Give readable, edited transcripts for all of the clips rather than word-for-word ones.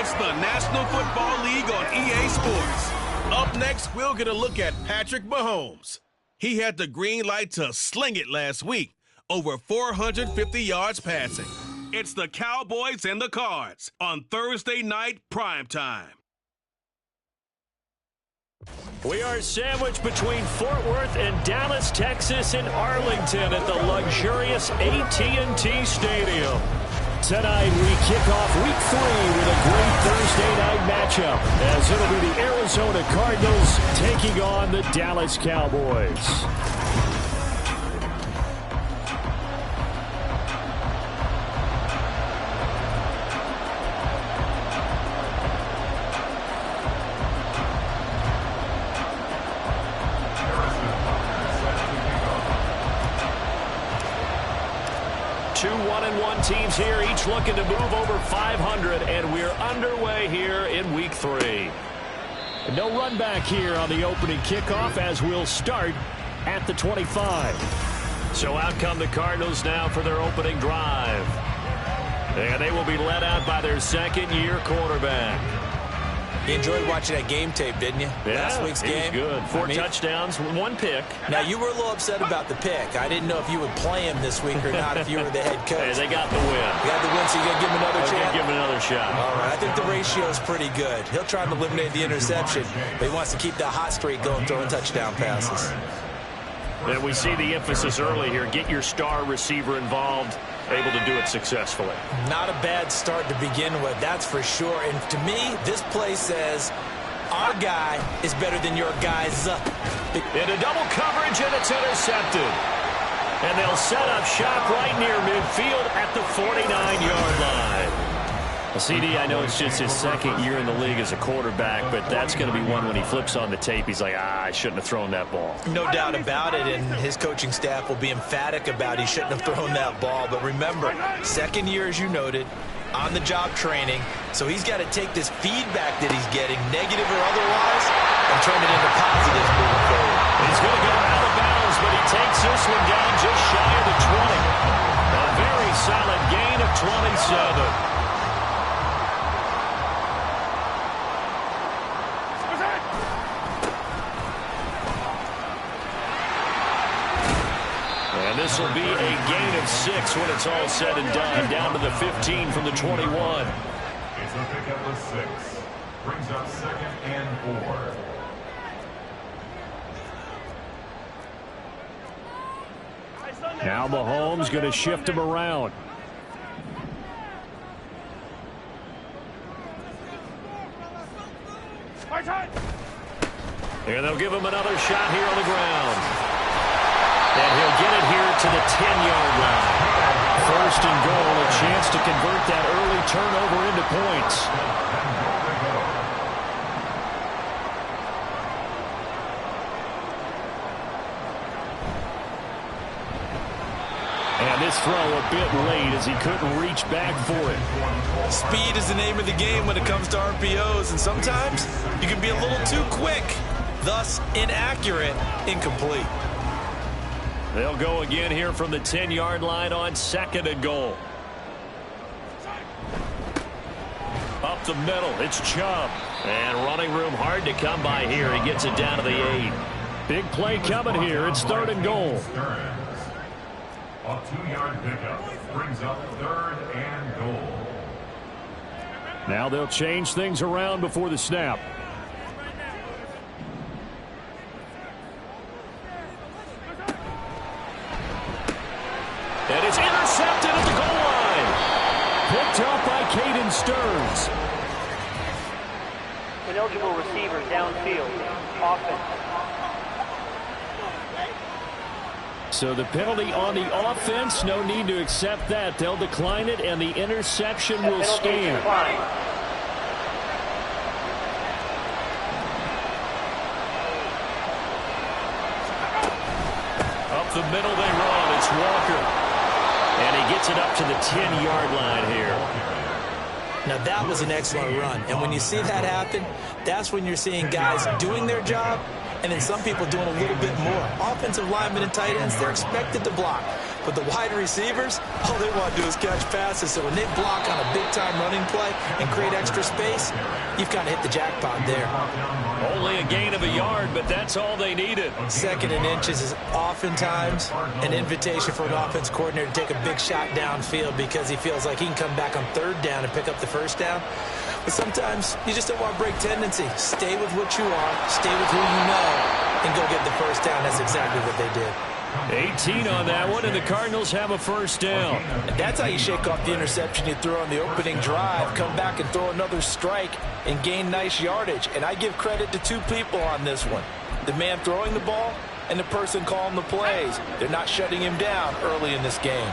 It's the National Football League on EA Sports. Up next, we'll get a look at Patrick Mahomes. He had the green light to sling it last week, over 450 yards passing. It's the Cowboys and the Cards on Thursday night primetime. We are sandwiched between Fort Worth and Dallas, Texas, and Arlington at the luxurious AT&T Stadium. Tonight, we kick off Week 3 with a great Thursday night matchup, as it'll be the Arizona Cardinals taking on the Dallas Cowboys. 2 1-1 teams here, each looking to move over 500, and we're underway here in Week 3. No run back here on the opening kickoff as we'll start at the 25. So out come the Cardinals now for their opening drive. And they will be led out by their second-year quarterback. You enjoyed watching that game tape, didn't you? Yeah, last week's game. Good. 4 touchdowns, 1 pick. Now, you were a little upset about the pick. I didn't know if you would play him this week or not if you were the head coach. Hey, they got the win. You got the win, so you got to give him another chance? Give him another shot. All right, I think the ratio is pretty good. He'll try to eliminate the interception, but he wants to keep that hot streak going, throwing touchdown passes. And we see the emphasis early here. Get your star receiver involved, able to do it successfully. Not a bad start to begin with, that's for sure. And to me, this play says our guy is better than your guys. Into double coverage, and it's intercepted. And they'll set up shop right near midfield at the 49-yard line. CD, I know it's just his second year in the league as a quarterback, but that's going to be one when he flips on the tape, he's like, I shouldn't have thrown that ball. No doubt about it, and his coaching staff will be emphatic about he shouldn't have thrown that ball. But remember, second year, as you noted, on-the-job training, so he's got to take this feedback that he's getting, negative or otherwise, and turn it into positives moving forward. He's going to go out of bounds, but he takes this one down just shy of the 20. A very solid gain of 27. And this will be a gain of 6 when it's all said and done, down to the 15 from the 21. It's a pickup of 6. Brings up 2nd and 4. Now Mahomes going to shift him around. And they'll give him another shot here on the ground. And he'll get it here to the 10-yard line. 1st and goal, a chance to convert that early turnover into points. And this throw a bit late as he couldn't reach back for it. Speed is the name of the game when it comes to RPOs, and sometimes you can be a little too quick, thus inaccurate, incomplete. They'll go again here from the 10-yard line on 2nd and goal. Up the middle, it's Chubb. And running room hard to come by here. He gets it down to the 8. Big play coming here. It's 3rd and goal. A 2-yard pickup brings up 3rd and goal. Now they'll change things around before the snap. And it's intercepted at the goal line. Picked up by Caden Stearns. Ineligible receiver downfield. Offense. So the penalty on the offense, no need to accept that. They'll decline it, and the interception will stand. Up the middle they run. It's Walker. And he gets it up to the 10-yard line here. Now, that was an excellent run. And when you see that happen, that's when you're seeing guys doing their job and then some people doing a little bit more. Offensive linemen and tight ends, they're expected to block. But the wide receivers, all they want to do is catch passes. So when they block on a big-time running play and create extra space, you've kind of hit the jackpot there. Only a gain of a yard, but that's all they needed. 2nd and inches is oftentimes an invitation for an offense coordinator to take a big shot downfield because he feels like he can come back on 3rd down and pick up the 1st down. But sometimes you just don't want to break tendency. Stay with what you are, stay with who you know, and go get the 1st down. That's exactly what they did. 18 on that one, and the Cardinals have a 1st down. And that's how you shake off the interception you threw on the opening drive, come back and throw another strike and gain nice yardage. And I give credit to 2 people on this one. The man throwing the ball and the person calling the plays. They're not shutting him down early in this game.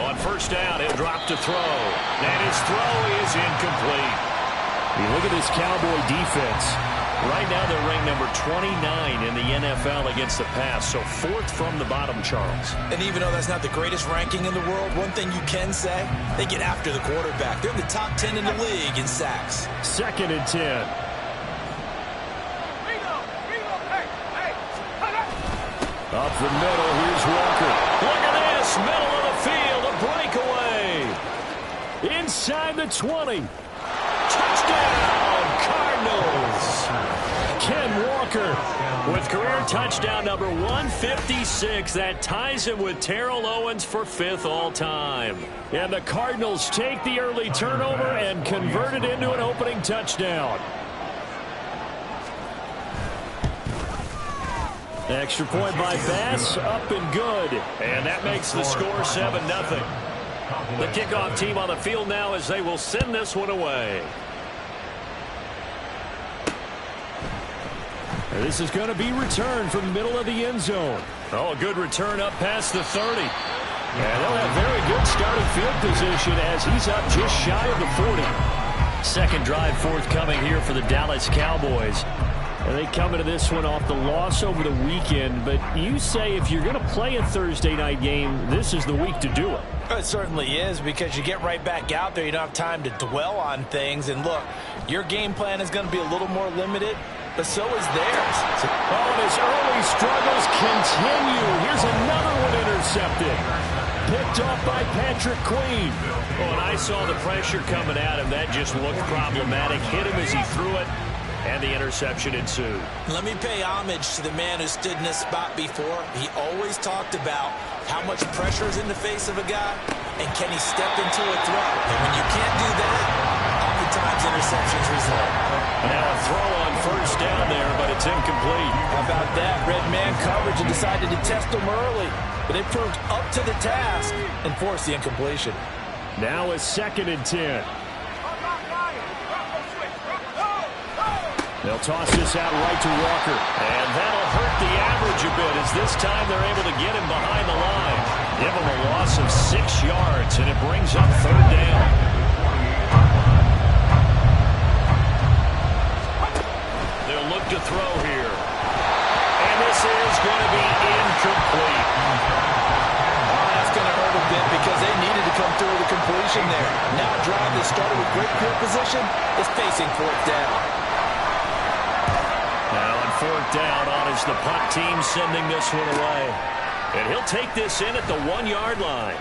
On 1st down, he'll drop to throw. And his throw is incomplete. You look at this Cowboy defense. Right now they're ranked number 29 in the NFL against the pass, so 4th from the bottom, Charles. And even though that's not the greatest ranking in the world, one thing you can say, they get after the quarterback. They're in the top 10 in the league in sacks. 2nd and 10. Up the middle, here's Walker. Look at this, middle of the field, a breakaway. Inside the 20. Touchdown, Cardinals. Ken Walker with career touchdown number 156. That ties him with Terrell Owens for 5th all-time. And the Cardinals take the early turnover and convert it into an opening touchdown. Extra point by Bass, up and good. And that makes the score 7-0. The kickoff team on the field now as they will send this one away. This is going to be returned from the middle of the end zone. Oh, a good return up past the 30. And they'll have very good starting field position as he's up just shy of the 40. 2nd drive forthcoming here for the Dallas Cowboys. And they come into this one off the loss over the weekend. But you say if you're going to play a Thursday night game, this is the week to do it. It certainly is, because you get right back out there. You don't have time to dwell on things. And look, your game plan is going to be a little more limited, but so is theirs. Oh, and his early struggles continue. Here's another one intercepted. Picked off by Patrick Queen. Oh, and I saw the pressure coming at him. That just looked problematic. Hit him as he threw it. And the interception ensued. Let me pay homage to the man who stood in this spot before. He always talked about how much pressure is in the face of a guy, and can he step into a throw. And when you can't do that, oftentimes interceptions result. Now a throw on 1st down there, but it's incomplete. How about that? Red man coverage and decided to test him early. But they proved up to the task and forced the incompletion. Now a 2nd and 10. They'll toss this out right to Walker. And that'll hurt the average a bit as this time they're able to get him behind the line. Give him a loss of 6 yards, and it brings up 3rd down. They'll look to throw here. And this is going to be incomplete. Oh, that's going to hurt a bit because they needed to come through with a completion there. Now a drive that started with great field position is facing 4th down. Now on 4th down is the punt team sending this one away. And he'll take this in at the 1-yard line.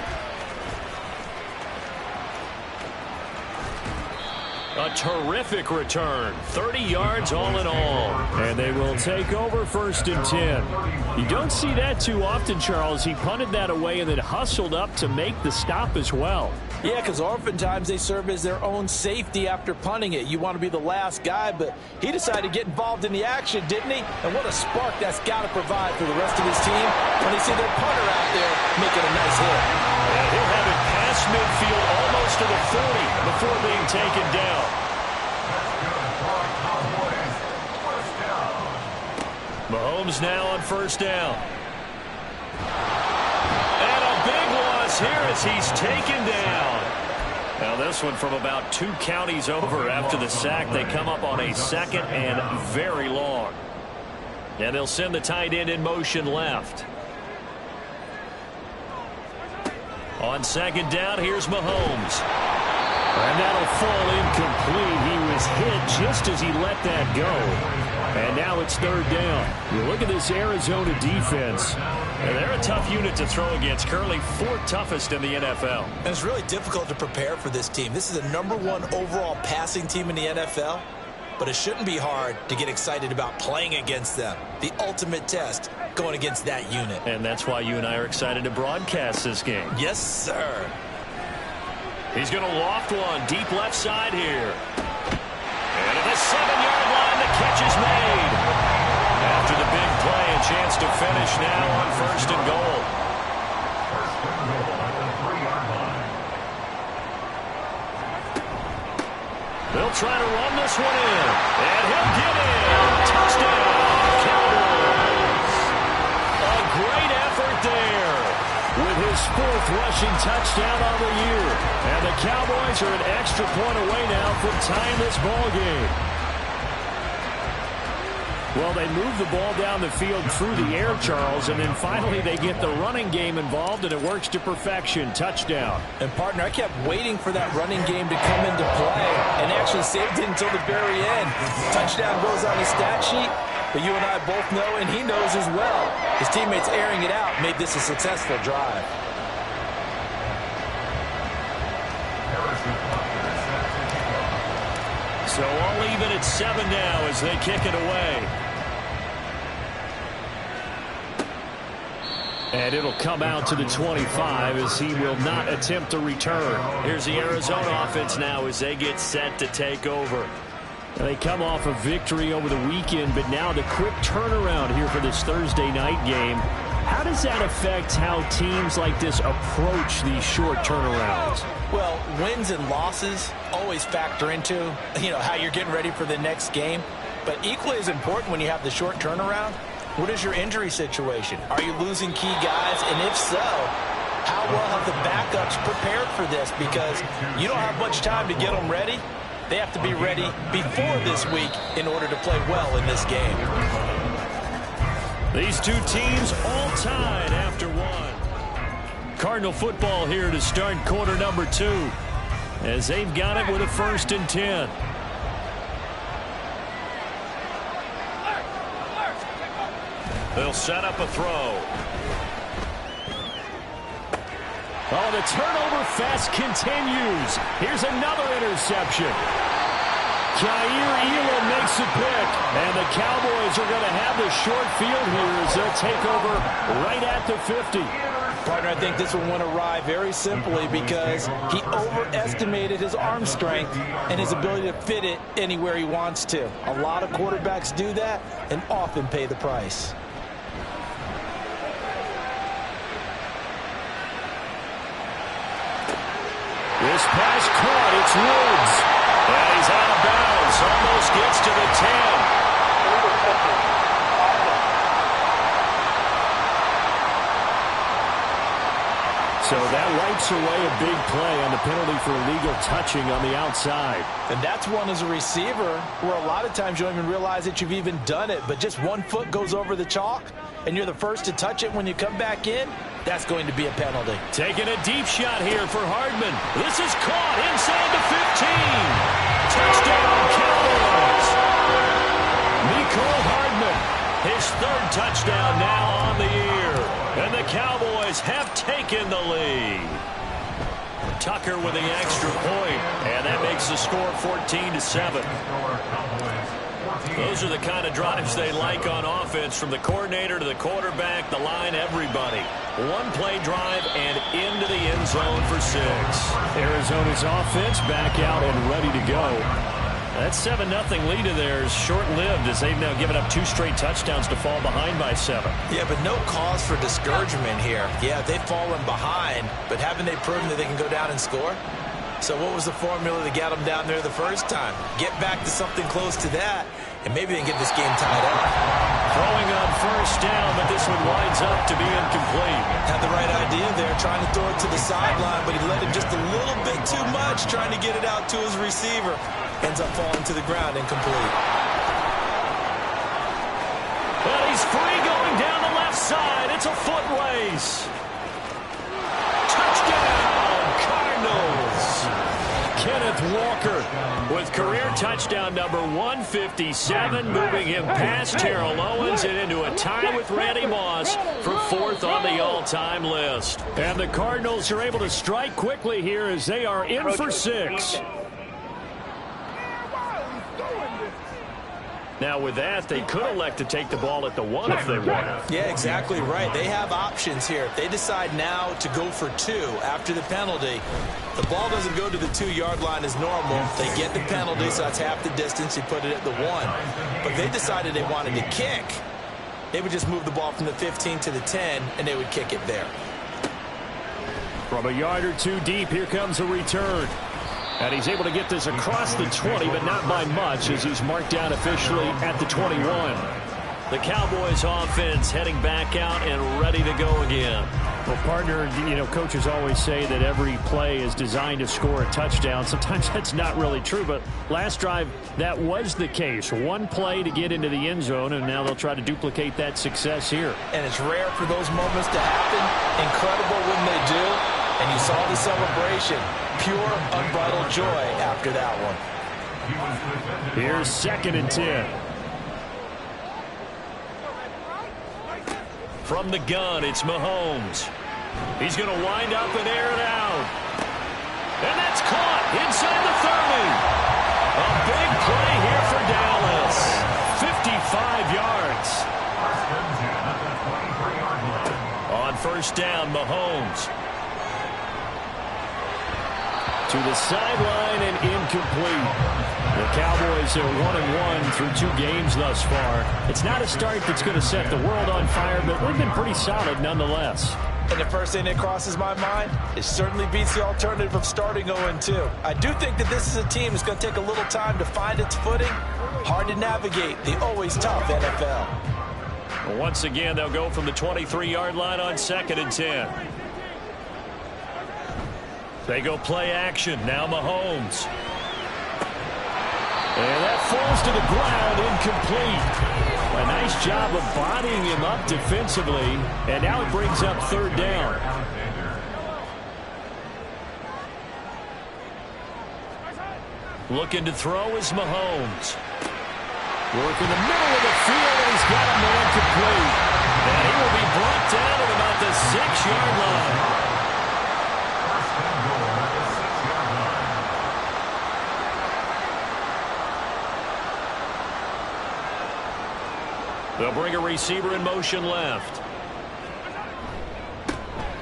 A terrific return. 30 yards all in all. And they will take over 1st and 10. You don't see that too often, Charles. He punted that away and then hustled up to make the stop as well. Yeah, because oftentimes they serve as their own safety after punting it. You want to be the last guy, but he decided to get involved in the action, didn't he? And what a spark that's got to provide for the rest of his team when they see their punter out there making a nice hit. And he'll have it past midfield almost to the 40 before being taken down. Mahomes now on 1st down. And a big loss here as he's taken down. Now this one from about 2 counties over after the sack. They come up on a 2nd and very long. And they'll send the tight end in motion left. On 2nd down, here's Mahomes. And that'll fall incomplete. He was hit just as he let that go. And now it's third down. You look at this Arizona defense. And they're a tough unit to throw against. Currently fourth toughest in the NFL. And it's really difficult to prepare for this team. This is the #1 overall passing team in the NFL. But it shouldn't be hard to get excited about playing against them. The ultimate test going against that unit. And that's why you and I are excited to broadcast this game. Yes, sir. He's going to loft one deep left side here. And at the 7-yard line, the catch is made. After the big play, a chance to finish now on first and goal. First and goal at the 3-yard line. They'll try to run this one in. And he'll get in. Touchdown, Cowboys. A great effort there with his 4th rushing touchdown on the year. And the Cowboys are an extra point away now from tying this ball game. Well, they move the ball down the field through the air, Charles, and then finally they get the running game involved, and it works to perfection. Touchdown. And, partner, I kept waiting for that running game to come into play and actually saved it until the very end. Touchdown goes on his stat sheet, but you and I both know, and he knows as well, his teammates airing it out made this a successful drive. So all even at 7 now as they kick it away. And it'll come out to the 25 as he will not attempt a return. Here's the Arizona offense now as they get set to take over. And they come off a victory over the weekend, but now the quick turnaround here for this Thursday night game. How does that affect how teams like this approach these short turnarounds? Well, wins and losses always factor into, how you're getting ready for the next game. But equally as important when you have the short turnaround, what is your injury situation? Are you losing key guys? And if so, how well have the backups prepared for this? Because you don't have much time to get them ready. They have to be ready before this week in order to play well in this game. These two teams all tied after one. Cardinal football here to start quarter number 2 as they've got it with a 1st and 10. They'll set up a throw. Oh, the turnover fest continues. Here's another interception. Jair Elam makes the pick, and the Cowboys are going to have the short field here as they'll take over right at the 50. Partner, I think this one went awry very simply because he overestimated his arm strength and his ability to fit it anywhere he wants to. A lot of quarterbacks do that and often pay the price. This pass caught. It's Woods. And he's out of bounds. Almost gets to the 10. So that wipes away a big play on the penalty for illegal touching on the outside. And that's one as a receiver where a lot of times you don't even realize that you've even done it, but just one foot goes over the chalk and you're the first to touch it when you come back in. That's going to be a penalty. Taking a deep shot here for Hardman. This is caught inside the 15. Touchdown, Cowboys. Mecole Hardman, his 3rd touchdown now on the year. And the Cowboys have taken the lead. Tucker with the extra point, and that makes the score 14-7. Those are the kind of drives they like on offense, from the coordinator to the quarterback, the line, everybody. One-play drive and into the end zone for 6. Arizona's offense back out and ready to go. That 7-0 lead of theirs short-lived as they've now given up 2 straight touchdowns to fall behind by 7. Yeah, but no cause for discouragement here. Yeah, they've fallen behind, but haven't they proven that they can go down and score? So what was the formula that got them down there the first time? Get back to something close to that, and maybe they can get this game tied up. Throwing on first down, but this one winds up to be incomplete. Had the right idea there, trying to throw it to the sideline, but he let him just a little bit too much, trying to get it out to his receiver. Ends up falling to the ground, incomplete. Well, he's free going down the left side. It's a foot race. Touchdown, Cardinals. Kenneth Walker Tucker with career touchdown number 157, moving him past Terrell Owens and into a tie with Randy Moss for 4th on the all-time list. And the Cardinals are able to strike quickly here as they are in for 6. Now, with that, they could elect to take the ball at the 1 if they want. Yeah, exactly right. They have options here. If they decide now to go for 2 after the penalty, the ball doesn't go to the 2-yard line as normal. They get the penalty, so that's half the distance. You put it at the 1. But if they decided they wanted to kick, they would just move the ball from the 15 to the 10, and they would kick it there. From a yard or 2 deep, here comes a return. And he's able to get this across the 20, but not by much, as he's marked down officially at the 21. The Cowboys offense heading back out and ready to go again. Well, partner, you know, coaches always say that every play is designed to score a touchdown. Sometimes that's not really true, but last drive, that was the case. 1 play to get into the end zone, and now they'll try to duplicate that success here. And it's rare for those moments to happen. Incredible when they do. And you saw the celebration. Pure, unbridled joy after that one. Here's 2nd and 10. From the gun, it's Mahomes. He's going to wind up and air it out. And that's caught inside the 30. A big play here for Dallas. 55 yards. On 1st down, Mahomes. To the sideline and incomplete. The Cowboys are 1-1 through 2 games thus far. It's not a start that's going to set the world on fire, but they've been pretty solid nonetheless. And the first thing that crosses my mind, it certainly beats the alternative of starting 0-2. I do think that this is a team that's going to take a little time to find its footing. Hard to navigate the always tough NFL. Well, once again, they'll go from the 23-yard line on 2nd and 10. They go play action. Now Mahomes. And that falls to the ground, incomplete. A nice job of bodying him up defensively. And now it brings up 3rd down. Looking to throw is Mahomes. Work in the middle of the field, and he's got a man complete. And he will be brought down at about the 6-yard line. They'll bring a receiver in motion left.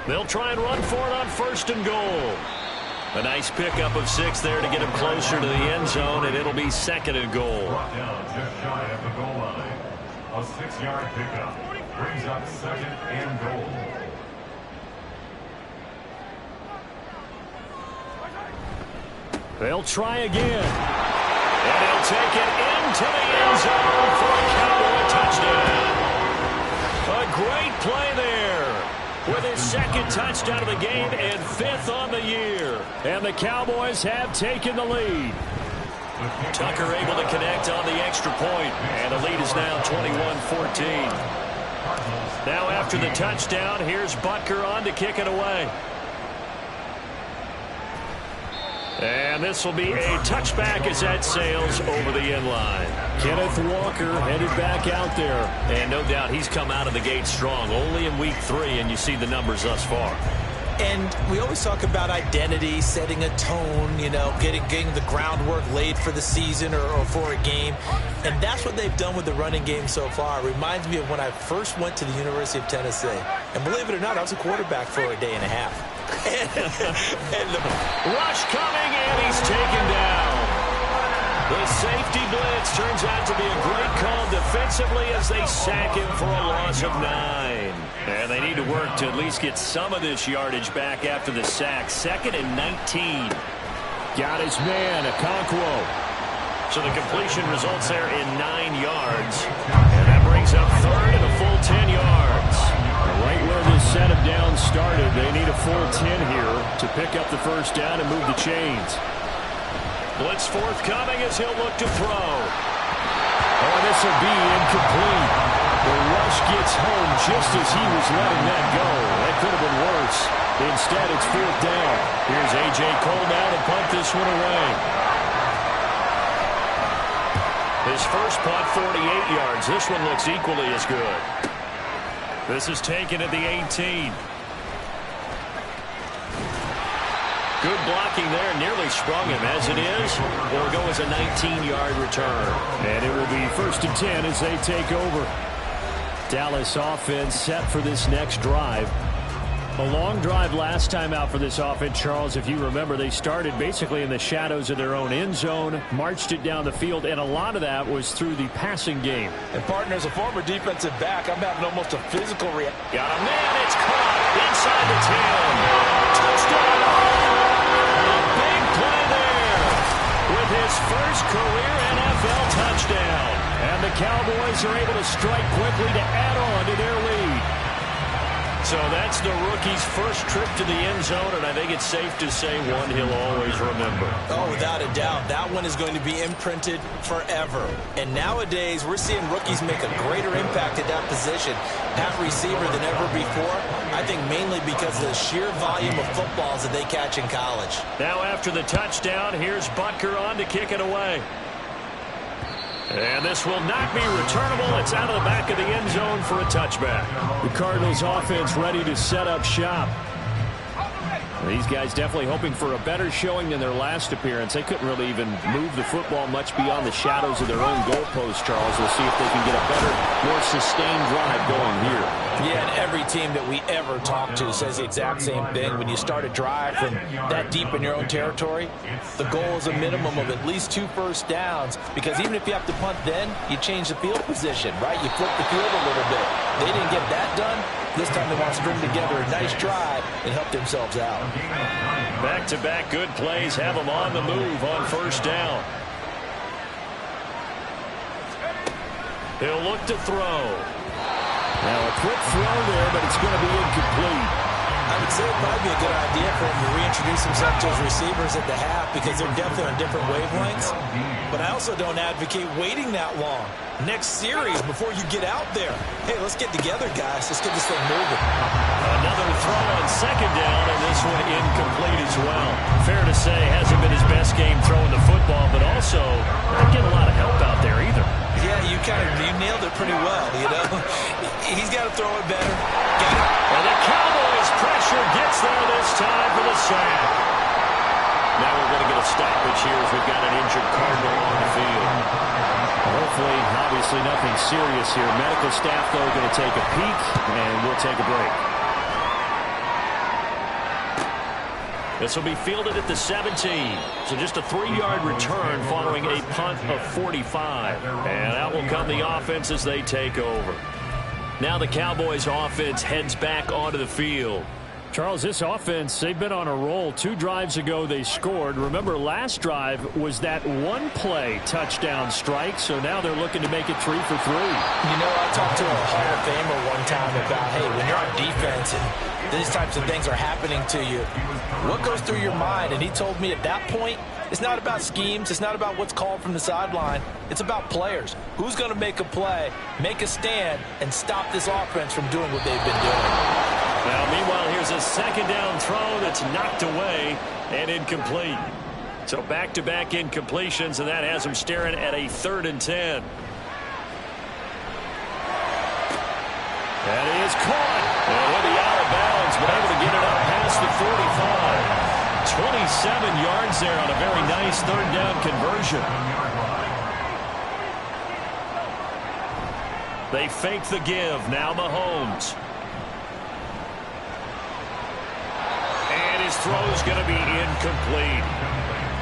They'll try and run for it on 1st and goal. A nice pickup of 6 there to get him closer to the end zone, and it'll be 2nd and goal. Brought down just shy of the goal line. A 6-yard pickup brings up 2nd and goal. They'll try again. And he'll take it into the end zone for a Cowboy touchdown. A great play there with his 2nd touchdown of the game and 5th on the year. And the Cowboys have taken the lead. Tucker able to connect on the extra point, and the lead is now 21-14. Now after the touchdown, here's Butker on to kick it away. And this will be a touchback as that sails over the end line. Kenneth Walker headed back out there. And no doubt he's come out of the gate strong. Only in week 3, and you see the numbers thus far. And we always talk about identity, setting a tone, you know, getting the groundwork laid for the season or for a game. And that's what they've done with the running game so far. It reminds me of when I first went to the University of Tennessee. And believe it or not, I was a quarterback for a day and a half. and the rush coming, and he's taken down. The safety blitz turns out to be a great call defensively as they sack him for a loss of 9. And they need to work to at least get some of this yardage back after the sack. 2nd and 19. Got his man, Okonkwo. So the completion results there in 9 yards. And that brings up 3rd and a full 10 yards. Right where this set of downs started, they need a full 10 here to pick up the 1st down and move the chains. Blitz forthcoming as he'll look to throw. Oh, this will be incomplete. The rush gets home just as he was letting that go. That could have been worse. Instead, it's 4th down. Here's A.J. Cole now to punt this one away. His first punt, 48 yards. This one looks equally as good. This is taken at the 18. Good blocking there. Nearly sprung him. As it is, will go as a 19-yard return. And it will be 1st and 10 as they take over. Dallas offense set for this next drive. A long drive last time out for this offense, Charles. If you remember, they started basically in the shadows of their own end zone, marched it down the field, and a lot of that was through the passing game. And, partner, as a former defensive back, I'm having almost a physical reaction. Got a man. It's caught inside the 10. Touchdown. A big play there with his first career NFL touchdown. And the Cowboys are able to strike quickly to add on to their lead. So that's the rookie's first trip to the end zone, and I think it's safe to say one he'll always remember. Oh, without a doubt. That one is going to be imprinted forever. And nowadays, we're seeing rookies make a greater impact at that position, at receiver, than ever before. I think mainly because of the sheer volume of footballs that they catch in college. Now after the touchdown, here's Butker on to kick it away. And this will not be returnable. It's out of the back of the end zone for a touchback. The Cardinals offense ready to set up shop. These guys definitely hoping for a better showing than their last appearance. They couldn't really even move the football much beyond the shadows of their own goalpost, Charles. We'll see if they can get a better, more sustained drive going here. Yeah, and every team that we ever talk to says the exact same thing. When you start a drive from that deep in your own territory, the goal is a minimum of at least 2 first downs, because even if you have to punt then, you change the field position, right? You flip the field a little bit. They didn't get that done. This time they want to string together a nice drive and help themselves out. Back-to-back good plays have them on the move on first down. He'll look to throw. Now a quick throw there, but it's going to be incomplete. I would say it'd probably be a good idea for him to reintroduce himself to his receivers at the half, because they're definitely on different wavelengths. But I also don't advocate waiting that long. Next series, before you get out there, hey, let's get together, guys. Let's get this thing moving. Another throw on second down, and this one incomplete as well. Fair to say, hasn't been his best game throwing the football, but also not getting a lot of help out there either. Yeah, you nailed it pretty well, you know. He's got to throw it better. Got it. And the Cowboys pressure gets there this time for the sack. Now we're going to get a stoppage here as we've got an injured Cardinal on the field. Hopefully, obviously nothing serious here. Medical staff, though, going to take a peek, and we'll take a break. This will be fielded at the 17. So just a 3-yard return following a punt of 45. And out will come the offense as they take over. Now the Cowboys offense heads back onto the field. Charles, this offense, they've been on a roll. 2 drives ago they scored. Remember, last drive was that one-play touchdown strike, so now they're looking to make it 3 for 3. You know, I talked to a Hall of Famer one time about, hey, when you're on defense and these types of things are happening to you, what goes through your mind? And he told me at that point, it's not about schemes. It's not about what's called from the sideline. It's about players. Who's going to make a play, make a stand, and stop this offense from doing what they've been doing? Now, meanwhile, here's a second down throw that's knocked away and incomplete. So back-to-back incompletions, and that has them staring at a 3rd and 10. That is caught. And he'll be out of bounds, but able to get it up past the 45. 27 yards there on a very nice 3rd down conversion. They fake the give. Now Mahomes. And his throw's going to be incomplete.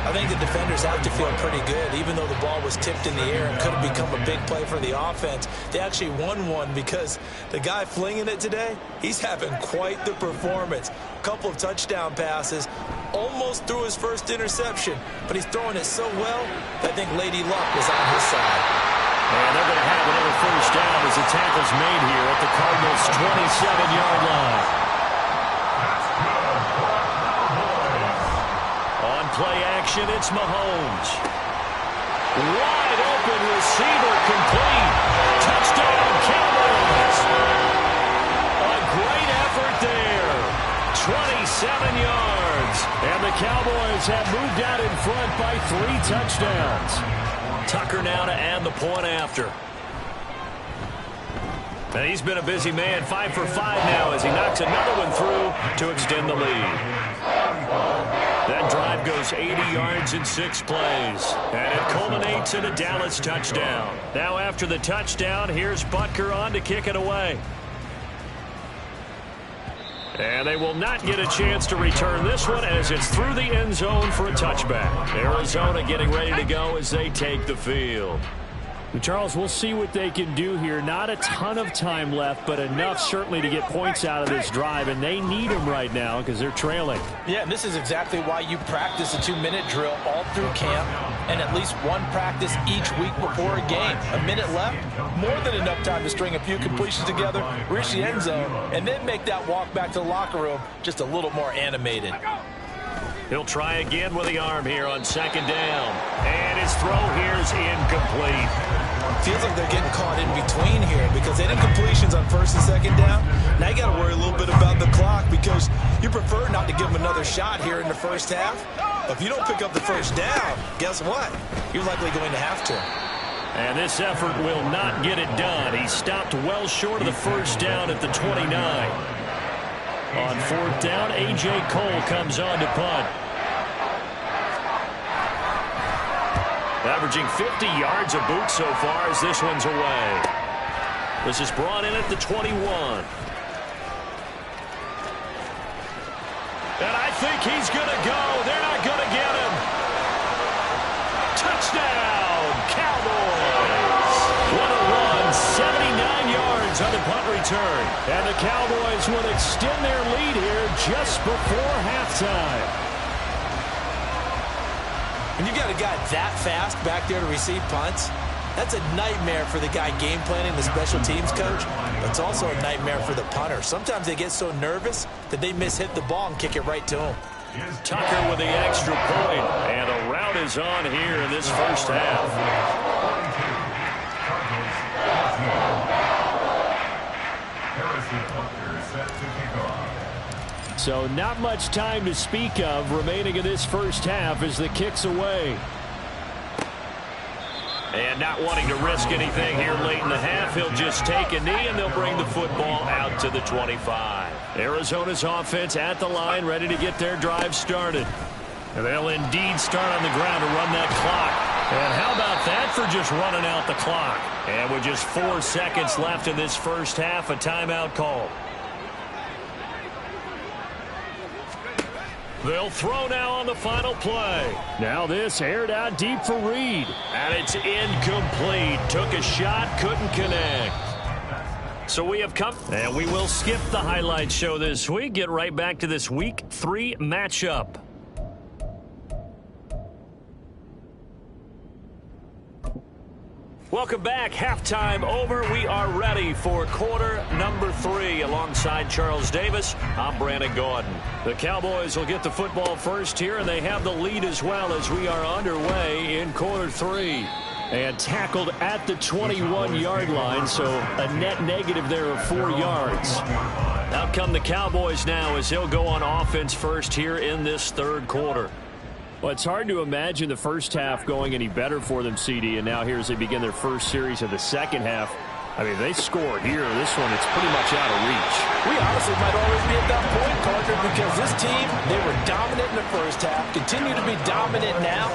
I think the defenders have to feel pretty good. Even though the ball was tipped in the air and could have become a big play for the offense, they actually won one because the guy flinging it today, he's having quite the performance. A couple of touchdown passes, almost threw his first interception, but he's throwing it so well that I think Lady Luck was on his side. And they're going to have another first down as the tackle's made here at the Cardinals' 27-yard line. Play action, it's Mahomes. Wide open receiver, complete. Touchdown, Cowboys. A great effort there. 27 yards. And the Cowboys have moved out in front by 3 touchdowns. Tucker now to add the point after. And he's been a busy man, 5 for 5 now as he knocks another one through to extend the lead. That drive goes 80 yards in 6 plays. And it culminates in a Dallas touchdown. Now after the touchdown, here's Butker on to kick it away. And they will not get a chance to return this one as it's through the end zone for a touchback. Arizona getting ready to go as they take the field. Charles, we'll see what they can do here. Not a ton of time left, but enough certainly to get points out of this drive, and they need them right now because they're trailing. Yeah, and this is exactly why you practice a 2-minute drill all through camp and at least one practice each week before a game. A minute left, more than enough time to string a few completions together, reach the end zone, and then make that walk back to the locker room just a little more animated. He'll try again with the arm here on 2nd down. And his throw here is incomplete. Feels like they're getting caught in between here because they did completions on 1st and 2nd down. Now you got to worry a little bit about the clock because you prefer not to give them another shot here in the first half. But if you don't pick up the first down, guess what? You're likely going to have to. And this effort will not get it done. He stopped well short of the first down at the 29. On 4th down, A.J. Cole comes on to punt. Averaging 50 yards a boot so far as this one's away. This is brought in at the 21. And I think he's going to go. They're not going to get him. Touchdown, Cowboys. What a run, 79 yards on the punt return. And the Cowboys will extend their lead here just before halftime. When you got a guy that fast back there to receive punts, that's a nightmare for the guy game planning, the special teams coach. But it's also a nightmare for the punter. Sometimes they get so nervous that they mishit the ball and kick it right to him. Tucker with the extra point, and a route is on here in this first half. So not much time to speak of remaining in this first half as the kick's away. And not wanting to risk anything here late in the half, he'll just take a knee and they'll bring the football out to the 25. Arizona's offense at the line, ready to get their drive started. And they'll indeed start on the ground to run that clock. And how about that for just running out the clock? And with just 4 seconds left in this first half, a timeout call. They'll throw now on the final play. Now this aired out deep for Reed. And it's incomplete. Took a shot, couldn't connect. So we have come, and we will skip the highlight show this week. Get right back to this Week 3 matchup. Welcome back. Halftime over. We are ready for quarter number 3 alongside Charles Davis. I'm Brandon Gordon. The Cowboys will get the football first here, and they have the lead as well as we are underway in quarter 3. And tackled at the 21-yard line, so a net negative there of 4 yards. Out come the Cowboys now as they'll go on offense first here in this third quarter. Well, it's hard to imagine the first half going any better for them, CD, and now here as they begin their first series of the second half. I mean, they scored here. This one, it's pretty much out of reach. We honestly might always be at that point, Parker, because this team, they were dominant in the first half, continue to be dominant now,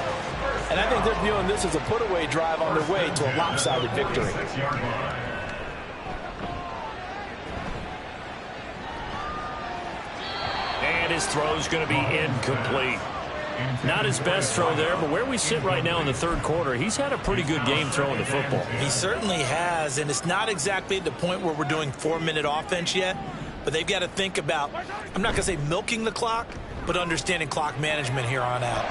and I think they're viewing this as a put-away drive on their way to a lopsided victory. And his throw's going to be incomplete. Not his best throw there, but where we sit right now in the third quarter, he's had a pretty good game throwing the football. He certainly has, and it's not exactly at the point where we're doing 4-minute offense yet, but they've got to think about, I'm not going to say milking the clock, but understanding clock management here on out.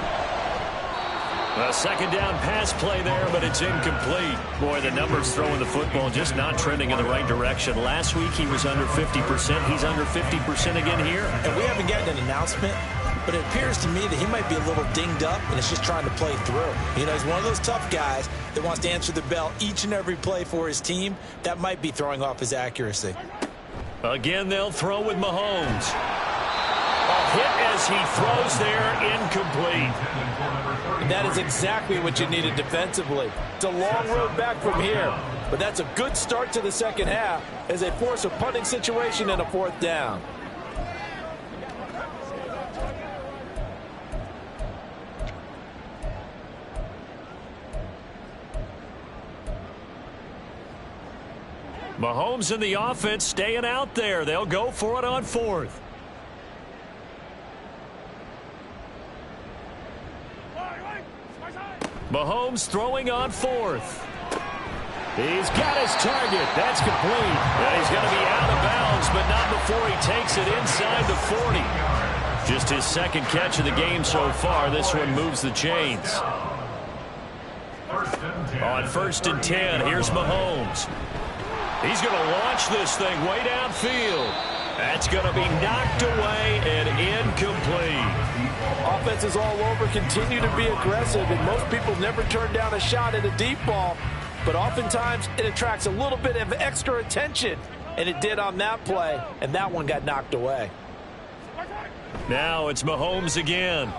A second down pass play there, but it's incomplete. Boy, the numbers throwing the football just not trending in the right direction. Last week he was under 50%. He's under 50% again here. And we haven't gotten an announcement, but it appears to me that he might be a little dinged up and is just trying to play through. You know, he's one of those tough guys that wants to answer the bell each and every play for his team. That might be throwing off his accuracy. Again, they'll throw with Mahomes. A hit as he throws there, incomplete. And that is exactly what you needed defensively. It's a long road back from here, but that's a good start to the second half as they force a punting situation and a 4th down. Mahomes and the offense staying out there. They'll go for it on 4th. Mahomes throwing on 4th. He's got his target. That's complete. And he's going to be out of bounds, but not before he takes it inside the 40. Just his 2nd catch of the game so far. This one moves the chains. On 1st and 10, here's Mahomes. He's going to launch this thing way downfield. That's going to be knocked away and incomplete. Offenses all over continue to be aggressive, and most people never turn down a shot at a deep ball. But oftentimes, it attracts a little bit of extra attention, and it did on that play, and that one got knocked away. Now it's Mahomes again.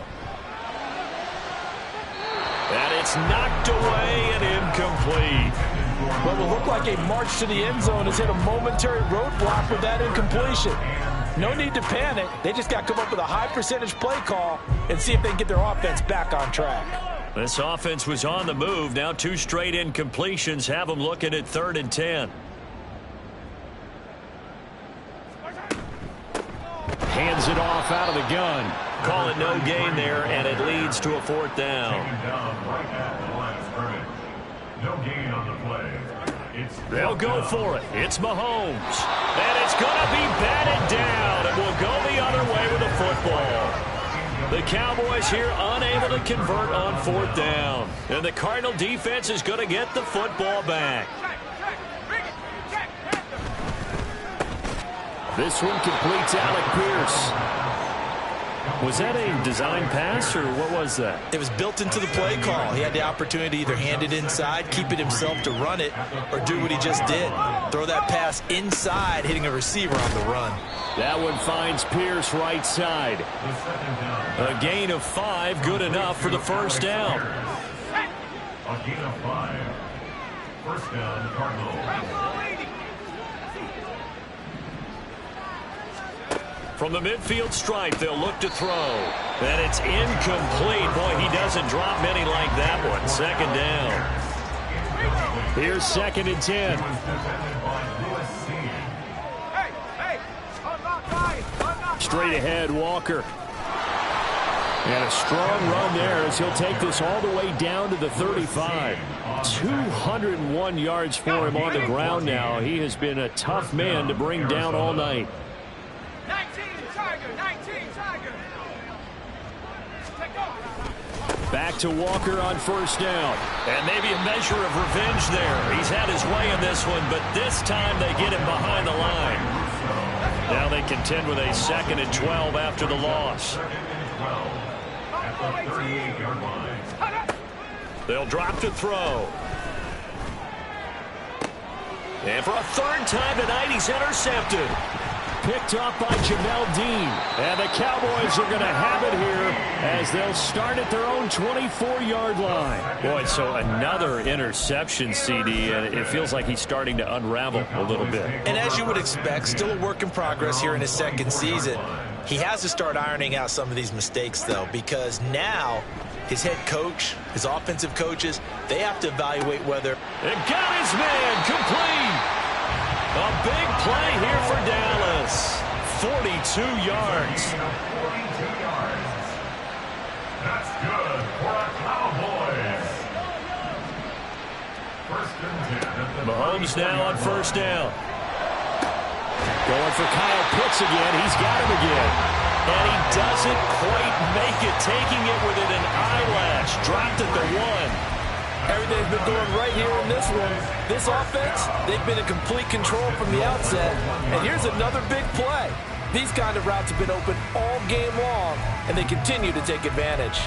And it's knocked away and incomplete. Well, it looked like a march to the end zone has hit a momentary roadblock with that incompletion. No need to panic. They just got to come up with a high percentage play call and see if they can get their offense back on track. This offense was on the move. Now 2 straight incompletions have them looking at 3rd and 10. Hands it off out of the gun. Call it no gain there, and it leads to a 4th down. No gain on the play. They'll go for it. It's Mahomes. And it's going to be batted down, and will go the other way with the football. The Cowboys here unable to convert on 4th down. And the Cardinal defense is going to get the football back. This one completes Alec Pierce. Was that a design pass, or what was that? It was built into the play call. He had the opportunity to either hand it inside, keep it himself to run it, or do what he just did. Throw that pass inside, hitting a receiver on the run. That one finds Pierce right side. A gain of 5, good enough for the 1st down. A gain of 5. 1st down, Cardinals. From the midfield stripe, they'll look to throw. And it's incomplete. Boy, he doesn't drop many like that one. 2nd down. Here's 2nd and 10. Straight ahead, Walker. And a strong run there as he'll take this all the way down to the 35. 201 yards for him on the ground now. He has been a tough man to bring down all night. Back to Walker on 1st down. And maybe a measure of revenge there. He's had his way in this one, but this time they get him behind the line. Now they contend with a 2nd and 12 after the loss. They'll drop to throw. And for a 3rd time tonight, he's intercepted. Picked up by Jamel Dean. And the Cowboys are going to have it here as they'll start at their own 24-yard line. Boy, so another interception, CD, and it feels like he's starting to unravel a little bit. And as you would expect, still a work in progress here in his 2nd season. He has to start ironing out some of these mistakes, though, because now his head coach, his offensive coaches, they have to evaluate whether... And got his man complete. A big play here for Dallas. 42 yards. 42 yards. That's good for the Cowboys. 1st and 10. Mahomes now on 1st down. Going for Kyle Pitts again. He's got him again. And he doesn't quite make it, taking it within an eyelash. Dropped at the 1. Everything's been going right here in this one. This offense, they've been in complete control from the outset. And here's another big play. These kind of routes have been open all game long, and they continue to take advantage.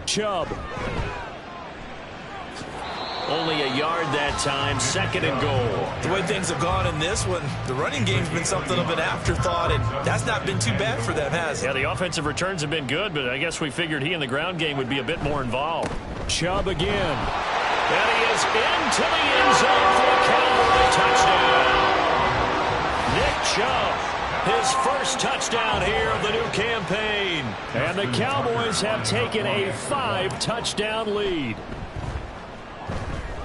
Chubb. Only a yard that time, 2nd and goal. The way things have gone in this one, the running game's been something of an afterthought, and that's not been too bad for them, has it? Yeah, the offensive returns have been good, but I guess we figured he in the ground game would be a bit more involved. Chubb again. And he is into the end zone for a Cowboy touchdown. Nick Chubb, his first touchdown here of the new campaign. And the Cowboys have taken a 5-touchdown lead.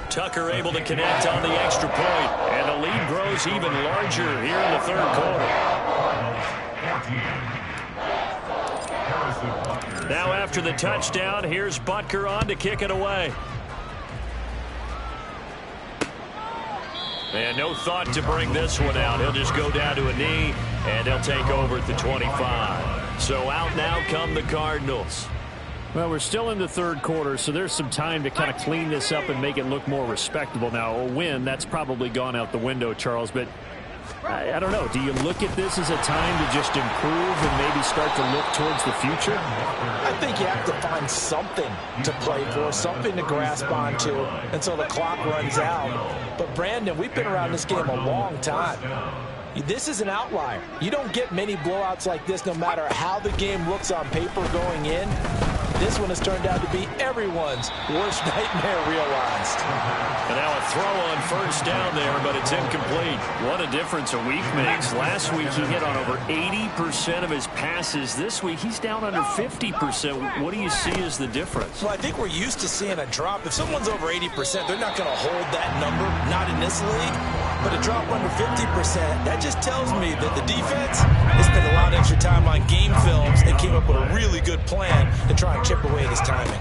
Tucker able to connect on the extra point. And the lead grows even larger here in the 3rd quarter. Now after the touchdown, here's Butker on to kick it away. And no thought to bring this one out. He'll just go down to a knee, and he'll take over at the 25. So out now come the Cardinals. Well, we're still in the 3rd quarter, so there's some time to kind of clean this up and make it look more respectable. Now, a win, that's probably gone out the window, Charles, but I don't know. Do you look at this as a time to just improve and maybe start to look towards the future? I think you have to find something to play for, something to grasp onto until the clock runs out. But, Brandon, we've been around this game a long time. This is an outlier. You don't get many blowouts like this no matter how the game looks on paper going in. This one has turned out to be everyone's worst nightmare realized. And now a throw on 1st down there, but it's incomplete. What a difference a week makes. Last week he hit on over 80% of his passes. This week he's down under 50%. What do you see as the difference? Well, I think we're used to seeing a drop. If someone's over 80%, they're not going to hold that number, not in this league. But a drop under 50%, that just tells me that the defense has spent a lot of extra time on game films and came up with a really good plan to try and chip away at his timing.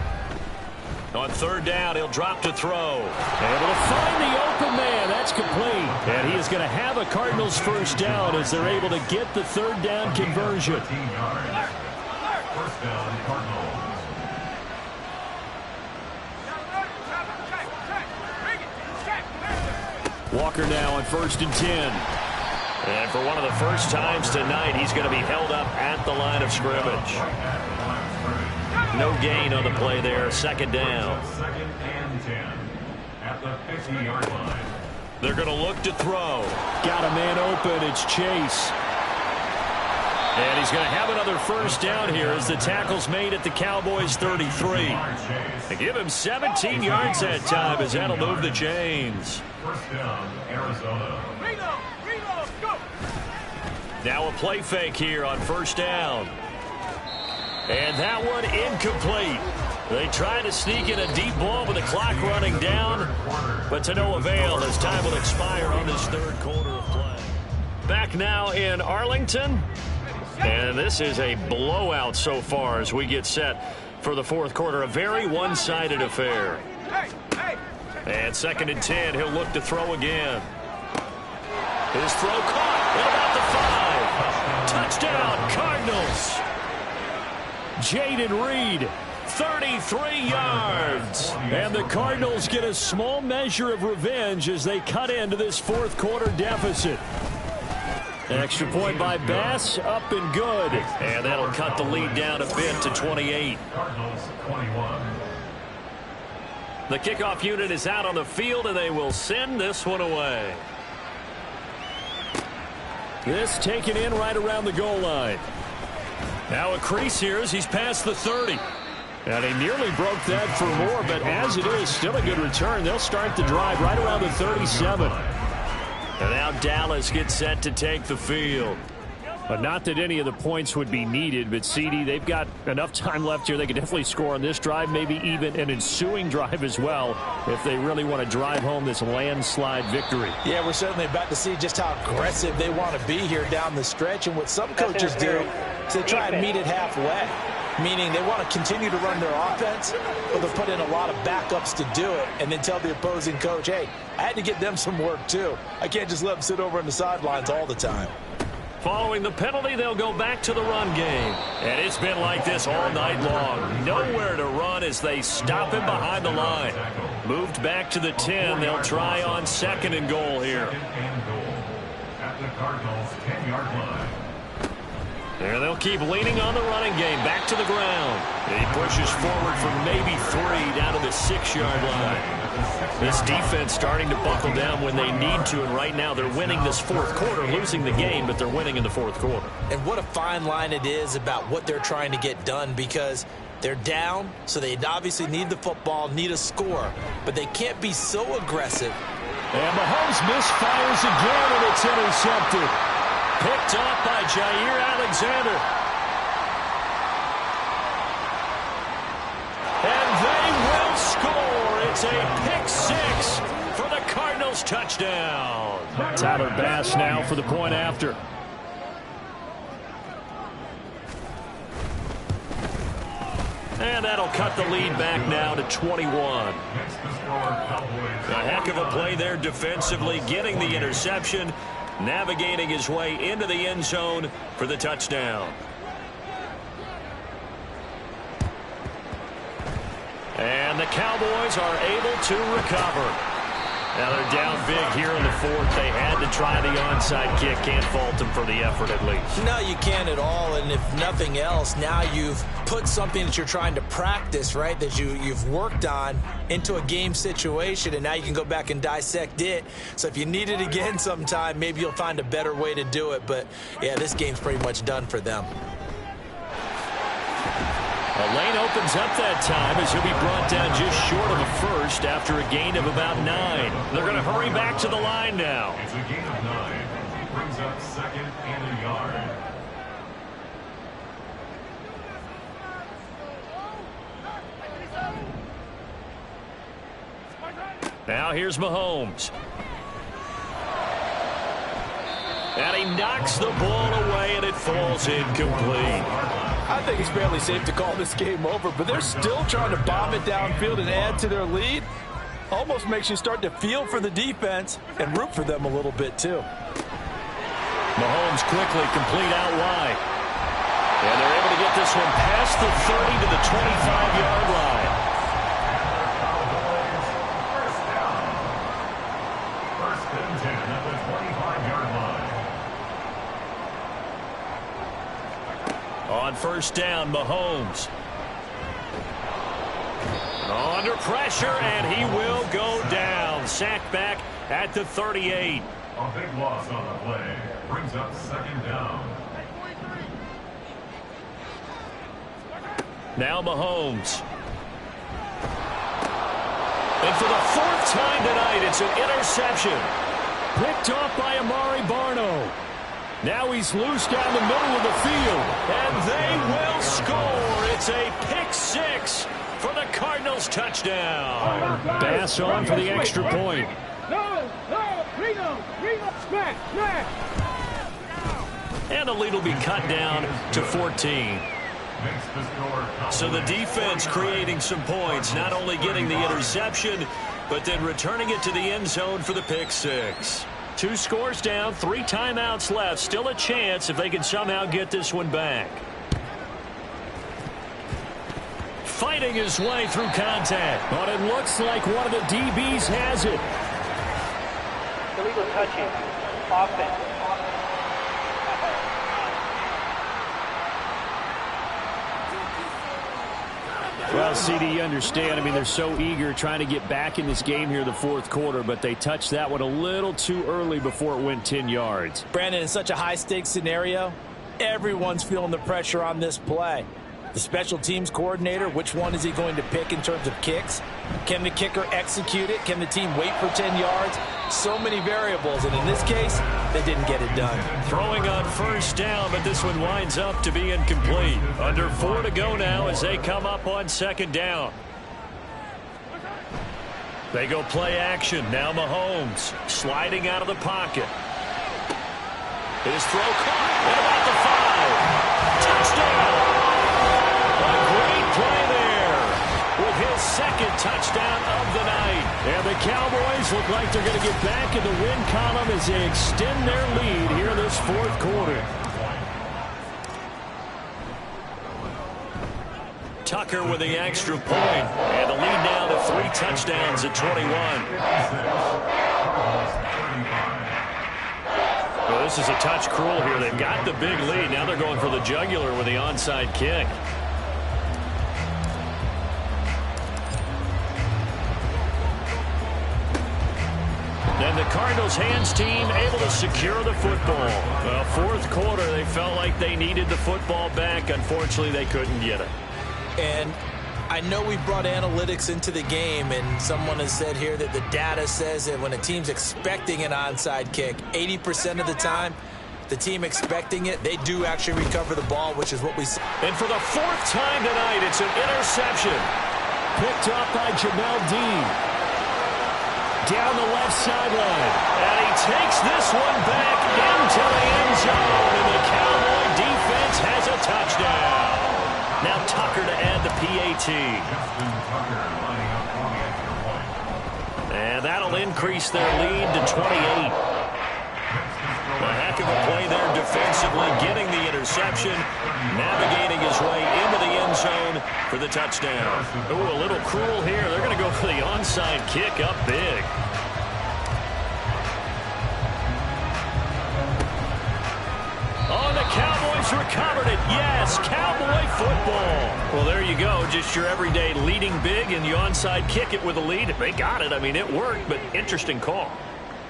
On 3rd down, he'll drop to throw. Able to find the open man. That's complete. And he is going to have a Cardinals 1st down as they're able to get the 3rd down conversion. 1st down, Cardinals. Walker now on 1st and 10. And for one of the first times tonight, he's going to be held up at the line of scrimmage. No gain on the play there. 2nd down. 2nd and 10 at the 50-yard line. They're going to look to throw. Got a man open. It's Chase. And he's going to have another 1st down here as the tackle's made at the Cowboys 33. They give him 17 yards that time as that'll move the chains. 1st down, Arizona. Now a play fake here on 1st down. And that one incomplete. They try to sneak in a deep ball with the clock running down, but to no avail as time will expire on this 3rd quarter of play. Back now in Arlington. And this is a blowout so far as we get set for the 4th quarter. A very one-sided affair. And 2nd and 10, he'll look to throw again. His throw caught at about the 5. Touchdown, Cardinals. Jaden Reed, 33 yards. And the Cardinals get a small measure of revenge as they cut into this 4th quarter deficit. Extra point by Bass, up and good. And that'll cut the lead down a bit to 28. Cardinals 21. The kickoff unit is out on the field, and they will send this one away. This taken in right around the goal line. Now a crease here as he's past the 30. And he nearly broke that for more, but as it is, still a good return. They'll start the drive right around the 37. And now Dallas gets set to take the field. But not that any of the points would be needed, but CD, they've got enough time left here. They could definitely score on this drive, maybe even an ensuing drive as well, if they really want to drive home this landslide victory. Yeah, we're certainly about to see just how aggressive they want to be here down the stretch. And what some coaches do is they try and meet it halfway, meaning they want to continue to run their offense, but they'll put in a lot of backups to do it and then tell the opposing coach, hey, I had to get them some work too. I can't just let them sit over on the sidelines all the time. Following the penalty, they'll go back to the run game. And it's been like this all night long. Nowhere to run as they stop him behind the line. Moved back to the 10. They'll try on 2nd and goal here. 2nd and goal at the Cardinals 10-yard line. And they'll keep leaning on the running game. Back to the ground. He pushes forward for maybe 3 down to the 6-yard line. This defense starting to buckle down when they need to, and right now they're winning this fourth quarter, losing the game, but they're winning in the fourth quarter. And what a fine line it is about what they're trying to get done, because they're down, so they obviously need the football, need a score, but they can't be so aggressive. And Mahomes misfires again, and it's intercepted. Picked off by Jair Alexander. And they will score. It's a pick 6 for the Cardinals touchdown. Tyler Bass now for the point after. And that'll cut the lead back now to 21. A heck of a play there defensively, getting the interception, navigating his way into the end zone for the touchdown. And the Cowboys are able to recover. Now they're down big here in the fourth. They had to try the onside kick. Can't fault them for the effort at least. No, you can't at all. And if nothing else, now you've put something that you're trying to practice, right, that you've worked on into a game situation, and now you can go back and dissect it. So if you need it again sometime, maybe you'll find a better way to do it. But, yeah, this game's pretty much done for them. A lane opens up that time as he'll be brought down just short of a first after a gain of about 9. They're going to hurry back to the line now. It's a gain of 9. Brings up 2nd and a yard. Now here's Mahomes. And he knocks the ball away, and it falls incomplete. I think it's fairly safe to call this game over, but they're still trying to bomb it downfield and add to their lead. Almost makes you start to feel for the defense and root for them a little bit, too. Mahomes quickly complete out wide. And they're able to get this one past the 30 to the 25-yard line. First down. 1st and 10 at the 25-yard line. On first down, Mahomes. Under pressure, and he will go down. Sacked back at the 38. A big loss on the play. Brings up 2nd down. Now Mahomes. And for the 4th time tonight, it's an interception. Picked off by Amari Barno. Now he's loose down the middle of the field. And they will score. It's a pick 6 for the Cardinals touchdown. Bass on for the extra point. And the lead will be cut down to 14. So the defense creating some points, not only getting the interception, but then returning it to the end zone for the pick 6. 2 scores down, 3 timeouts left. Still a chance if they can somehow get this one back. Fighting his way through contact. But it looks like one of the DBs has it. Illegal touching. Offense. Well, CD, you understand. I mean, they're so eager trying to get back in this game here in the fourth quarter, but they touched that one a little too early before it went 10 yards. Brandon, in such a high-stakes scenario, everyone's feeling the pressure on this play. The special teams coordinator, which one is he going to pick in terms of kicks? Can the kicker execute it? Can the team wait for 10 yards? So many variables, and in this case, they didn't get it done. Throwing on first down, but this one winds up to be incomplete. Under 4 to go now as they come up on 2nd down. They go play action. Now Mahomes sliding out of the pocket. His throw caught at about the 5. Touchdown! A great play there with his 2nd touchdown of the night. And the Cowboys look like they're going to get back in the win column as they extend their lead here this fourth quarter. Tucker with the extra point. And the lead now to 3 touchdowns at 21. this is a touch cruel here. They've got the big lead. Now they're going for the jugular with the onside kick. And the Cardinals hands team able to secure the football. Well, fourth quarter, they felt like they needed the football back. Unfortunately, they couldn't get it. And I know we brought analytics into the game, and someone has said here that the data says that when a team's expecting an onside kick, 80% of the time, the team expecting it, they do actually recover the ball, which is what we see. And for the fourth time tonight, it's an interception. Picked up by Jamel Dean. Down the left sideline. And he takes this one back into the end zone. And the Cowboy defense has a touchdown. Now Tucker to add the PAT. And that'll increase their lead to 28. A heck of a play there defensively, getting the interception, navigating his way into the end zone for the touchdown. Ooh, a little cruel here. They're going to go for the onside kick up big. Oh, the Cowboys recovered it. Yes, Cowboy football. Well, there you go. Just your everyday leading big and you onside kick it with a lead. They got it. I mean, it worked, but interesting call.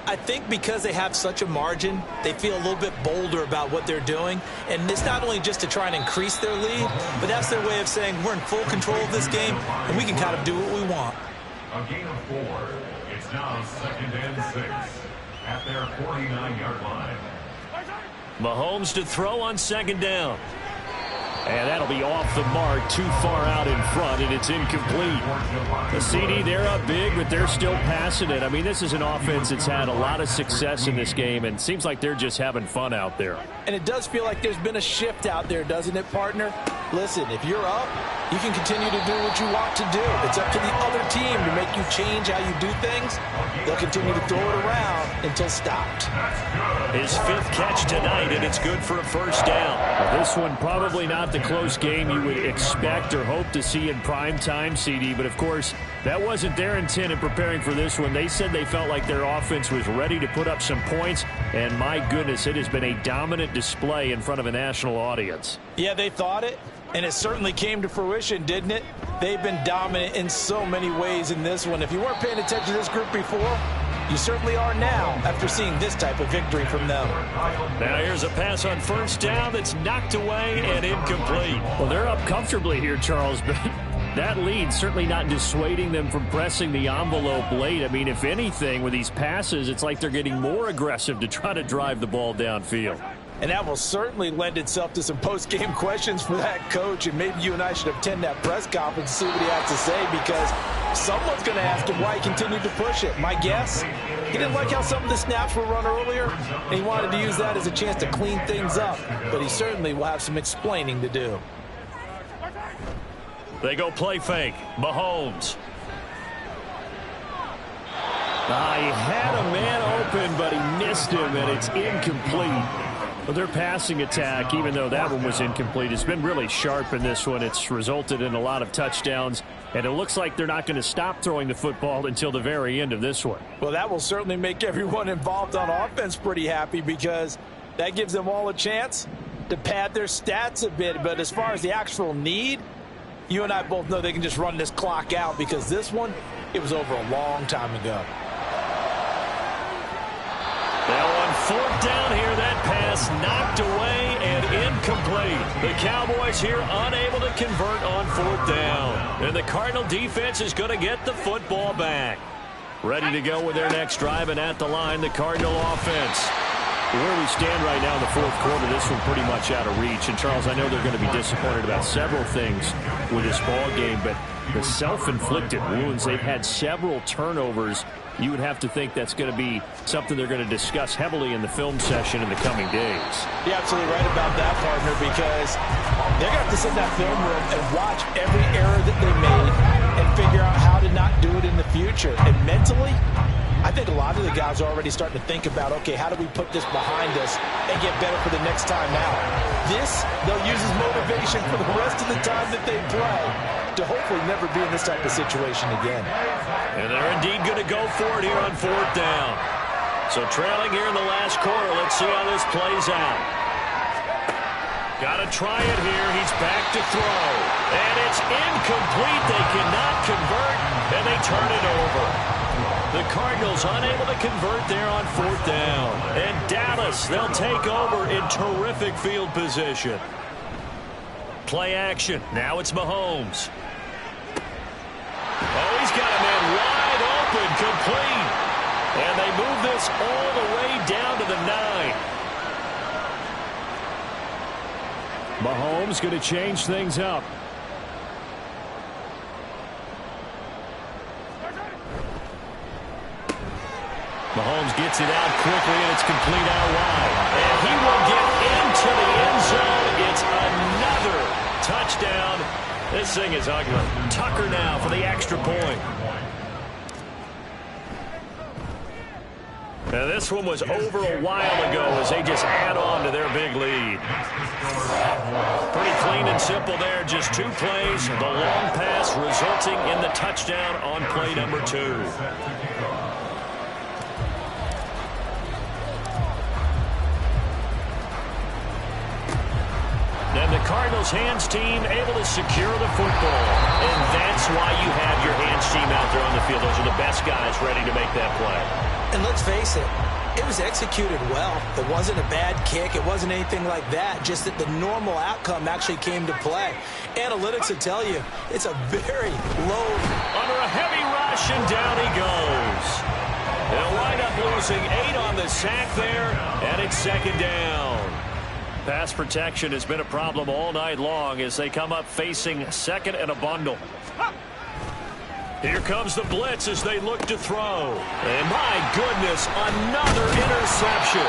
I think because they have such a margin, they feel a little bit bolder about what they're doing. And it's not only just to try and increase their lead, but that's their way of saying we're in full control of this game, and we can kind of do what we want. A gain of 4. It's now 2nd and 6 at their 49-yard line. Mahomes to throw on second down. And that'll be off the mark, too far out in front, and it's incomplete. The CD, they're up big, but they're still passing it. I mean, this is an offense that's had a lot of success in this game, and it seems like they're just having fun out there. And it does feel like there's been a shift out there, doesn't it, partner? Listen, if you're up, you can continue to do what you want to do. It's up to the other team to make you change how you do things. They'll continue to throw it around until stopped. His 5th catch tonight, and it's good for a first down. Well, this one probably not the close game you would expect or hope to see in prime time, CD, but of course, that wasn't their intent in preparing for this one. They said they felt like their offense was ready to put up some points, and my goodness, it has been a dominant display in front of a national audience. Yeah, they thought it, and it certainly came to fruition, didn't it? They've been dominant in so many ways in this one. If you weren't paying attention to this group before, you certainly are now after seeing this type of victory from them. Now here's a pass on first down that's knocked away and incomplete. Well, they're up comfortably here, Charles, but that lead certainly not dissuading them from pressing the envelope late. I mean, if anything, with these passes, it's like they're getting more aggressive to try to drive the ball downfield. And that will certainly lend itself to some post-game questions for that coach. And maybe you and I should attend that press conference and see what he has to say, because someone's going to ask him why he continued to push it. My guess, he didn't like how some of the snaps were run earlier, and he wanted to use that as a chance to clean things up. But he certainly will have some explaining to do. They go play fake. Mahomes. He had a man open, but he missed him, and it's incomplete. Well, their passing attack, even though that one was incomplete, has been really sharp in this one. It's resulted in a lot of touchdowns, and it looks like they're not going to stop throwing the football until the very end of this one. Well, that will certainly make everyone involved on offense pretty happy, because that gives them all a chance to pad their stats a bit. But as far as the actual need, you and I both know they can just run this clock out, because this one, it was over a long time ago. Now on fourth down here, that pass knocked away and incomplete. The Cowboys here unable to convert on fourth down. And the Cardinal defense is going to get the football back. Ready to go with their next drive, and at the line, the Cardinal offense. Where we stand right now in the fourth quarter, this one pretty much out of reach. And, Charles, I know they're going to be disappointed about several things with this ball game, but the self-inflicted wounds, they've had several turnovers. You would have to think that's going to be something they're going to discuss heavily in the film session in the coming days. You're absolutely right about that, partner, because they're going to have to sit in that film room and watch every error that they made and figure out how to not do it in the future. And mentally, I think a lot of the guys are already starting to think about, okay, how do we put this behind us and get better for the next time out? This, they'll use as motivation for the rest of the time that they play to hopefully never be in this type of situation again. And they're indeed going to go for it here on fourth down. So trailing here in the last quarter. Let's see how this plays out. Got to try it here. He's back to throw. And it's incomplete. They cannot convert, and they turn it over. The Cardinals unable to convert there on 4th down. And Dallas, they'll take over in terrific field position. Play action. Now it's Mahomes. Oh, he's got a man wide open, complete. And they move this all the way down to the 9. Mahomes going to change things up. Mahomes gets it out quickly, and it's complete out wide. And he will get into the end zone. It's another touchdown. This thing is ugly. Tucker now for the extra point. Now this one was over a while ago as they just add on to their big lead. Pretty clean and simple there. Just 2 plays. The long pass resulting in the touchdown on play number 2. And the Cardinals hands team able to secure the football. And that's why you have your hands team out there on the field. Those are the best guys ready to make that play. And let's face it, it was executed well. It wasn't a bad kick. It wasn't anything like that. Just that the normal outcome actually came to play. Analytics will tell you it's a very low. Under a heavy rush, and down he goes. They'll wind up losing 8 on the sack there, and it's 2nd down. Pass protection has been a problem all night long as they come up facing 2nd and a bundle. Here comes the blitz as they look to throw. And my goodness, another interception.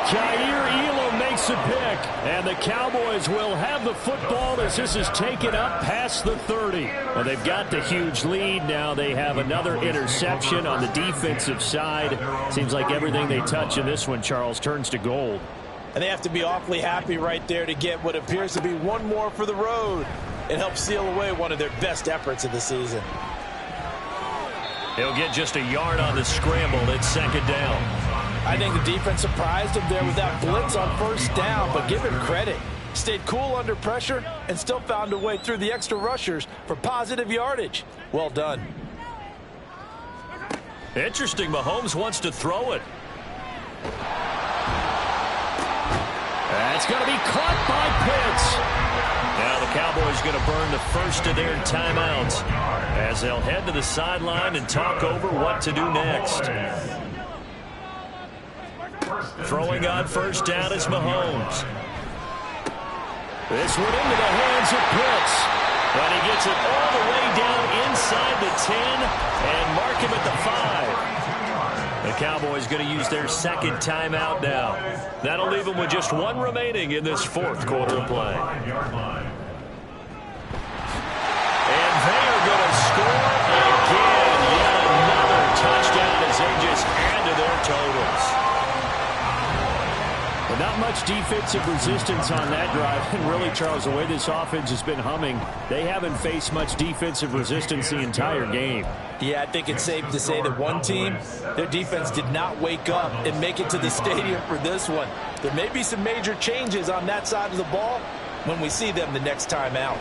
Jair Elam makes a pick, and the Cowboys will have the football as this is taken up past the 30. And they've got the huge lead. Now they have another interception on the defensive side. Seems like everything they touch in this one, Charles, turns to gold. And they have to be awfully happy right there to get what appears to be one more for the road. It helps seal away one of their best efforts of the season. He'll get just a yard on the scramble. It's 2nd down. I think the defense surprised him there with that blitz on 1st down, but give him credit. Stayed cool under pressure and still found a way through the extra rushers for positive yardage. Well done. Interesting. Mahomes wants to throw it. That's going to be caught by Pitts. Now the Cowboys going to burn the first of their timeouts as they'll head to the sideline and talk over what to do next. Throwing on 1st down is Mahomes. This one into the hands of Pitts. And he gets it all the way down inside the 10 and mark him at the 5. The Cowboys going to use their 2nd timeout now. That'll leave them with just 1 remaining in this 4th quarter of play. And they are going to score again. Yet another touchdown as they just add to their totals. But not much defensive resistance on that drive. And really, Charles, the way this offense has been humming, they haven't faced much defensive resistance the entire game. Yeah, I think it's safe to say that one team, their defense did not wake up and make it to the stadium for this one. There may be some major changes on that side of the ball when we see them the next time out.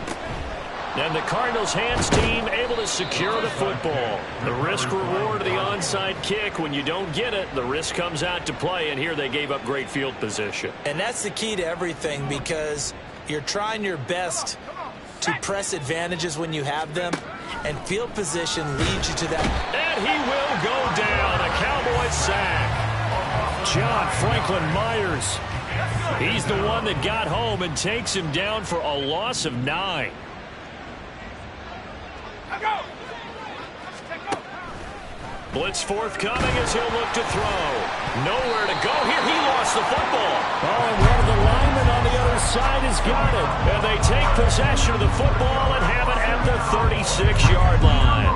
And the Cardinals hands team able to secure the football. The risk reward of the onside kick. When you don't get it, the risk comes out to play, and here they gave up great field position. And that's the key to everything, because you're trying your best to press advantages when you have them, and field position leads you to that. And he will go down. A Cowboys sack. John Franklin Myers. He's the one that got home and takes him down for a loss of 9. Blitz forthcoming as he'll look to throw. Nowhere to go here. He lost the football. Oh, and one of the linemen on the other side has got it. And they take possession of the football and have it at the 36-yard line.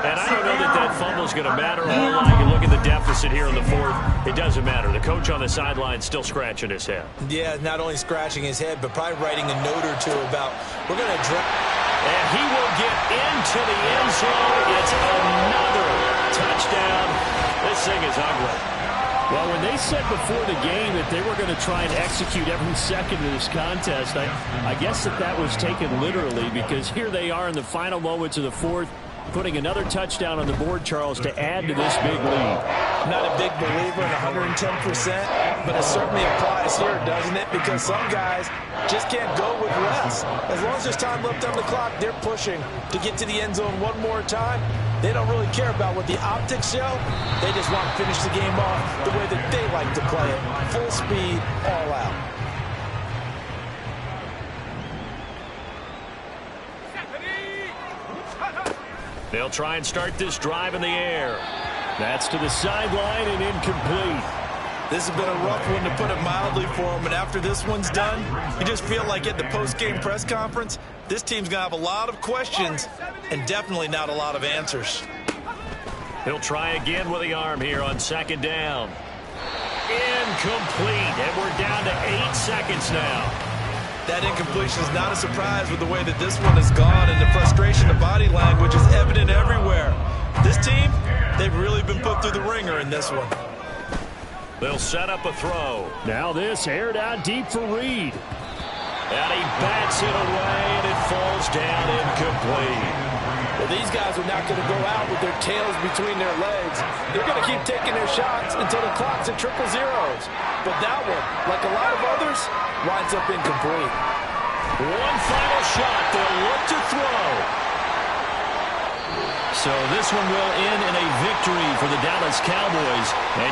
And I don't know that that fumble is going to matter a whole lot. You look at the deficit here in the 4th. It doesn't matter. The coach on the sideline still scratching his head. Yeah, not only scratching his head, but probably writing a note or two about, we're going to drop. And he will get into the end zone. It's another touchdown. This thing is ugly. Well, when they said before the game that they were going to try and execute every second of this contest, I guess that was taken literally, because here they are in the final moments of the fourth, putting another touchdown on the board, Charles, to add to this big lead. Not a big believer in 110%, but it certainly applies here, doesn't it? Because some guys just can't go with less. As long as there's time left on the clock, they're pushing to get to the end zone one more time. They don't really care about what the optics show. They just want to finish the game off the way that they like to play it. Full speed, all out. They'll try and start this drive in the air. That's to the sideline and incomplete. This has been a rough one, to put it mildly, for him. And after this one's done, you just feel like at the post-game press conference, this team's going to have a lot of questions and definitely not a lot of answers. He'll try again with the arm here on second down. Incomplete. And we're down to 8 seconds now. That incompletion is not a surprise with the way that this one has gone, and the frustration of body language is evident everywhere. This team, they've really been put through the ringer in this one. They'll set up a throw. Now this aired out deep for Reed. And he bats it away, and it falls down incomplete. Well, these guys are not going to go out with their tails between their legs. They're going to keep taking their shots until the clock's at triple zeros. But that one, like a lot of others, winds up incomplete. One final shot. They'll look to throw. So this one will end in a victory for the Dallas Cowboys. And